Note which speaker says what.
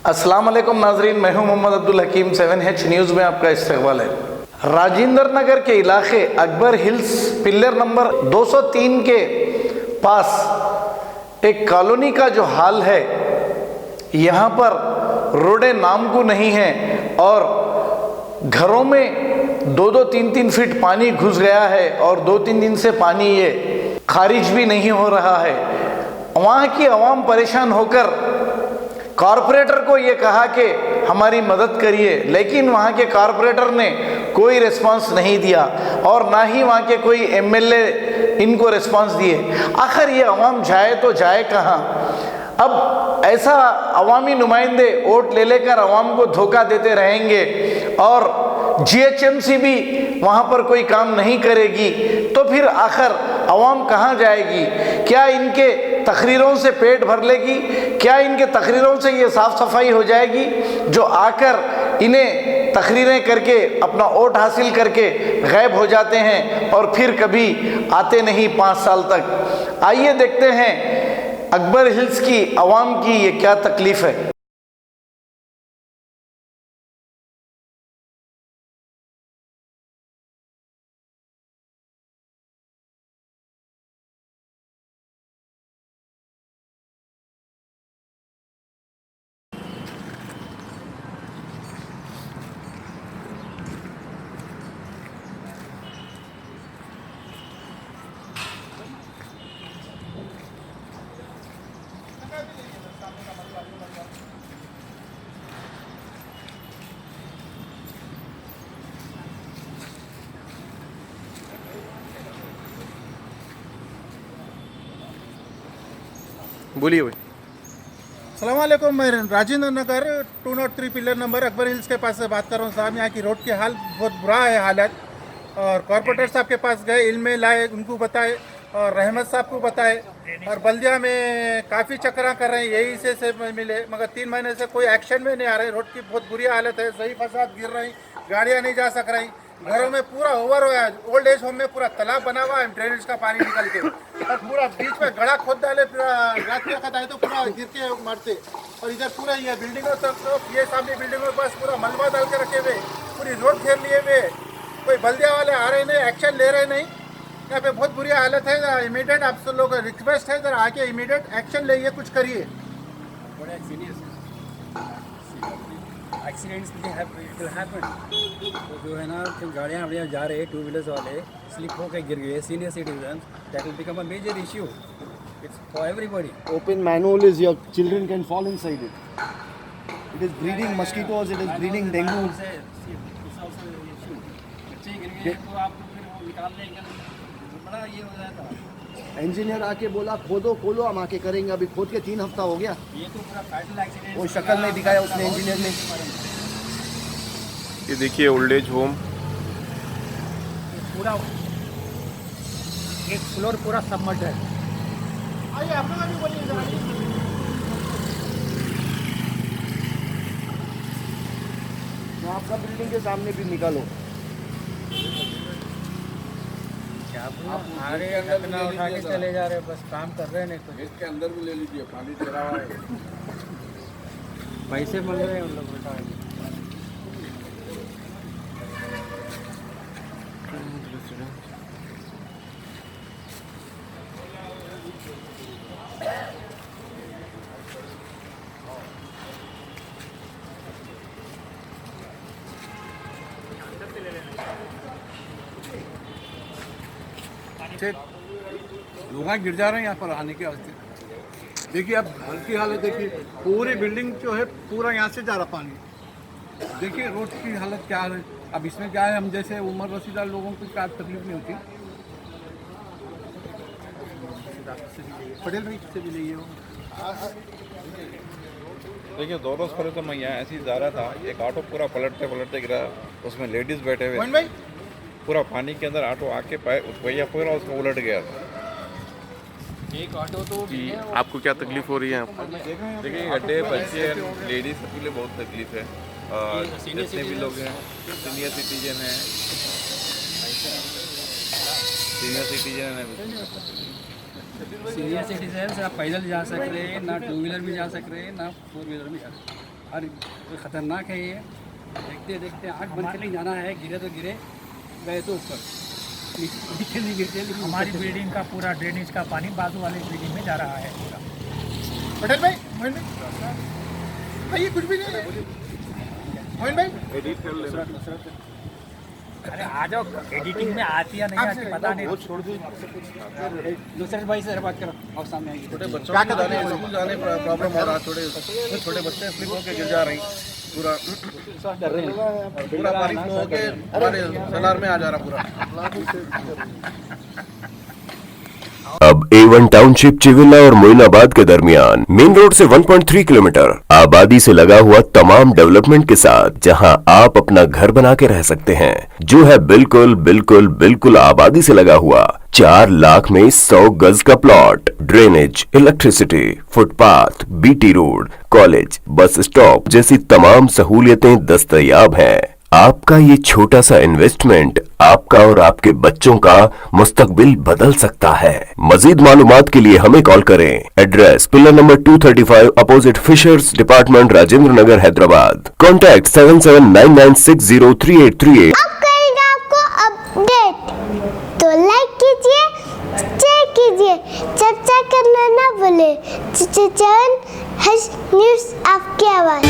Speaker 1: अस्सलाम वालेकुम नाजरीन, मैं हूं मोहम्मद अब्दुल हकीम। 7H न्यूज़ में आपका इस्तकबाल है। राजेंद्र नगर के इलाके अकबर हिल्स पिलर नंबर 203 के पास एक कॉलोनी का जो हाल है, यहाँ पर रोडें नाम को नहीं हैं और घरों में 2-2, 3-3 फीट पानी घुस गया है और 2-3 दिन से पानी ये खारिज भी नहीं हो रहा है। वहाँ की आवाम परेशान होकर कॉरपोरेटर को ये कहा कि हमारी मदद करिए, लेकिन वहाँ के कॉरपोरेटर ने कोई रिस्पांस नहीं दिया और ना ही वहाँ के कोई एमएलए इनको रिस्पांस दिए। आखिर ये आवाम जाए तो जाए कहाँ? अब ऐसा अवामी नुमाइंदे वोट ले लेकर आवाम को धोखा देते रहेंगे और जीएचएमसी भी वहाँ पर कोई काम नहीं करेगी, तो फिर आखिर अवाम कहाँ जाएगी? क्या इनके तकरीरों से पेट भर लेगी? क्या इनके तकरीरों से ये साफ़ सफाई हो जाएगी जो आकर इन्हें तकरीरें करके अपना वोट हासिल करके गायब हो जाते हैं और फिर कभी आते नहीं 5 साल तक? आइए देखते हैं अकबर हिल्स की आवाम की ये क्या तकलीफ़ है।
Speaker 2: बोलिए भाई।
Speaker 3: अस्सलाम वालेकुम। मैं Rajendra Nagar 203 pillar number Akbar hills के पास से बात कर रहा हूँ साहब। यहाँ की रोड की हाल बहुत बुरा है हालत, और कॉरपोरेटर साहब के पास गए, इल्म में लाए, उनको बताए और रहमत साहब को बताए और बल्दिया में काफ़ी चक्कर कर रहे हैं, यही से मिले, मगर 3 महीने से कोई एक्शन में नहीं आ रहे। रोड की बहुत बुरी हालत है, सही फसाद गिर रही, गाड़ियाँ नहीं जा सक रही, घरों में पूरा ओवर हो है। ओल्ड एज होम में पूरा तालाब बना हुआ है, ड्रेनेज का पानी निकल के और पूरा बीच में गड़ा खोद डाले, पूरा रात में खत आए तो पूरा गिर के मरते। और इधर पूरा ये बिल्डिंगों तक तो ये सामने बिल्डिंगों के पास पूरा मलबा डाल के रखे हुए, पूरी रोड घेर लिए हुए, कोई बल्दिया वाले आ रहे नहीं, एक्शन ले रहे नहीं। यहाँ पे बहुत बुरी हालत है। इमीडिएट आप सब लोग रिक्वेस्ट है, जरा आके इमीडिएट एक्शन लेइए, कुछ करिए।
Speaker 4: Accidents will happen. तो जो है ना, गाड़ियाँ बढ़िया जा रहे हैं, 2 व्हीलर्स वाले स्लिप होकर गिर गए, senior citizen, that will become a major issue. It's for everybody.
Speaker 5: Open manhole is your children can fall inside it. It is breeding mosquitoes, it is breeding dengue.
Speaker 4: बच्चे गिर गए तो आप फिर वो निकाल लेंगे, बड़ा ये हो जाता है।
Speaker 5: इंजीनियर आके बोला खोदो खोलो, हम आके करेंगे। अभी खोद के 3 हफ्ता हो गया,
Speaker 4: ये तो पूरा फैटल एक्सीडेंट,
Speaker 5: कोई शक्ल नहीं दिखाया उसने इंजीनियर ने।
Speaker 2: ये देखिए ओल्ड एज होम,
Speaker 4: पूरा एक फ्लोर पूरा सबमर्ज है।
Speaker 3: आइए आप लोग भी बोलिए जरा।
Speaker 5: तो आपका बिल्डिंग के सामने भी निकालो।
Speaker 4: आ रहे हैं, अपना उठा के चले जा रहे हैं, बस काम कर रहे हैं, नहीं कुछ।
Speaker 6: इसके अंदर भी ले लीजिए, पानी चला हुआ है।
Speaker 4: पैसे मिल रहे हैं उन लोग उठा के।
Speaker 6: लोग गिर जा रहे हैं यहाँ पर आने के वास्ते। देखिए अब घर की हालत देखिए, पूरी बिल्डिंग जो है पूरा यहाँ से जा रहा पानी। देखिए रोड की हालत क्या है। अब इसमें क्या है, हम जैसे उम्र रसीदार लोगों को क्या तकलीफ नहीं होती। पटेल भाई से भी लिए हो।
Speaker 7: देखिए 2 रोज़ पहले तो मैं यहाँ ऐसे ही जा रहा था, एक ऑटो पूरा पलटते पलटते गिरा, उसमें लेडीज़ बैठे हुए थे। पूरा पानी के अंदर ऑटो आके पहिया पूरा उसमें उलट गया था।
Speaker 4: एक ऑटो तो
Speaker 2: कि आपको क्या तकलीफ हो रही है?
Speaker 7: देखिए गड्ढे, बच्चे, लेडीज़ सबके लिए बहुत तकलीफ है। और जितने भी लोग हैं, सीनियर सिटीजन हैं,
Speaker 4: सीनियर सिटीजन आप पैदल जा सक रहे हैं, ना 2 व्हीलर भी जा सक रहे हैं, ना 4 व्हीलर भी जा सकते हैं। और ये ख़तरनाक है ये। देखते देखते आँख बंद कर जाना है, गिरे तो गिरे, गए तो ऊपर, नीचे नहीं गिरते। लेकिन
Speaker 8: हमारी बिल्डिंग का पूरा ड्रेनेज का पानी बाजू वाली बिल्डिंग में जा रहा है पूरा।
Speaker 3: पटेल भाई, मोहन भाई, ये कुछ भी नहीं है। मोहन भाई,
Speaker 8: अरे आ जाओ, एडिटिंग में आती है नहीं आती पता नहीं।
Speaker 4: दूसरे भाई से बात करो और सामने आएंगे।
Speaker 2: छोटे बच्चों को स्कूल जाने प्रॉब्लम हो रहा है, छोटे बच्चे स्लिप होकर गिर जा रहे हैं, पूरा
Speaker 4: डर रहे हैं।
Speaker 2: पूरा बारिश होके हमारे सलार में आ जा रहा पूरा।
Speaker 9: अब A1 टाउनशिप चिविला और मोइनाबाद के दरमियान मेन रोड से 1.3 किलोमीटर आबादी से लगा हुआ तमाम डेवलपमेंट के साथ जहां आप अपना घर बना के रह सकते हैं, जो है बिल्कुल बिल्कुल बिल्कुल आबादी से लगा हुआ। 4 लाख में 100 गज का plot, drainage, electricity, footpath, BT road, college, bus stop जैसी तमाम सहूलियतें दस्तयाब हैं। आपका ये छोटा सा इन्वेस्टमेंट आपका और आपके बच्चों का मुस्तकबिल बदल सकता है। मजीद मालूमात के लिए हमें कॉल करें। Address pillar number 235 opposite fishers department, Rajendra Nagar, Hyderabad. Contact 7799603838।
Speaker 10: अब करेंगे आपको अपडेट, तो लाइक कीजिए, शेयर कीजिए, चर्चा करना ना भूले। चैनल न्यूज़ आपकी आवाज़।